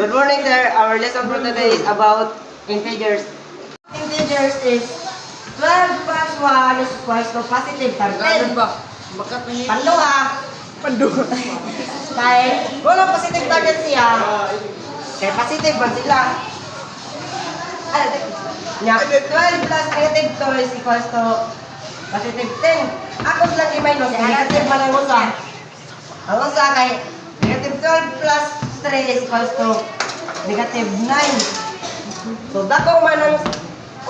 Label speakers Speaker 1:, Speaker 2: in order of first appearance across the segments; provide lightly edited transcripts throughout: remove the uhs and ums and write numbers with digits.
Speaker 1: Good morning, sir. Our lesson for today is about integers. Integers is 12 plus 1 is equals to positive 13. Panduha. Kaya, kung ang positive 13 siya, kaya positive ba sila? Nya, 12 plus negative 2 is equals to positive 10. Ako lang i-minus, negative man ang usa. Ang usa kay negative 12 plus 3 is equals to negative 9. So, dako man ang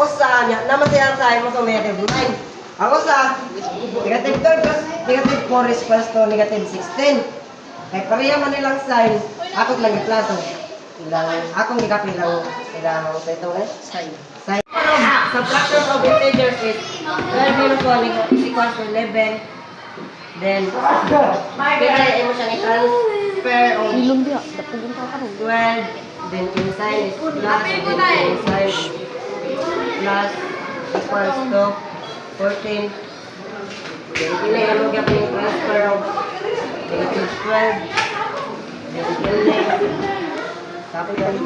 Speaker 1: usa niya, naman siya sa mo sa negative 9. Ang usa, negative 12 plus negative 4 is equals to negative 16. Kaya pareha man nilang sign, ako lang i-plaso. Akong ikapilang ilang sa ito eh? Sign. Subtraction of integers is 12 minus 1 is equals to 11. Then, kaya mo siyang i-transfer of 12. Then, yung sign is plus. Then, yung sign is plus equals to 14. Then, kaya mo yung transfer of negative 12. Then, tapos yung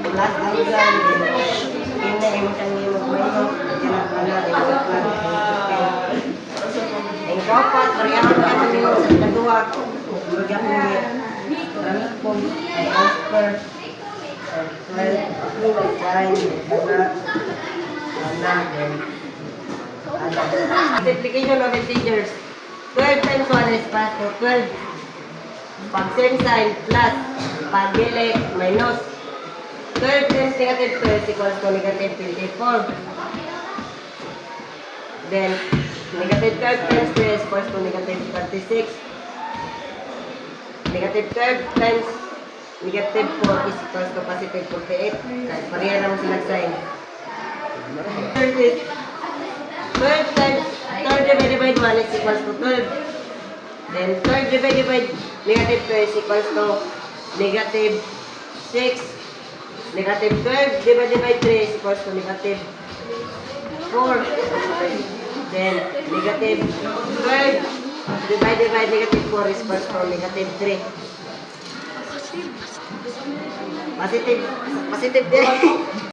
Speaker 1: plus ang sign. Kaya mo siyang i-minus. Ang kapat, parehan mo yan yung sa kadua. Bigyan mo yung transform, transfer, 12, sign, multiplication of integers. 12 times 1 is equal to 12. Pag same sign, plus. Pag dili, minus. 12 times negative 2 is equal to negative 24. Then, negative 12 times 3 is equal to negative 36. Negative 12 times negative 4 is equal to positive 48. Kahit pareha naman sila sign. 12 times 3 divided by 1 is equal to 12. Then 3 divided by negative 2 is equal to negative 6. Negative 12 divided by 3 is equal to negative 4. Then negative 12 divided by negative 4 is equal to negative 3. Positive din.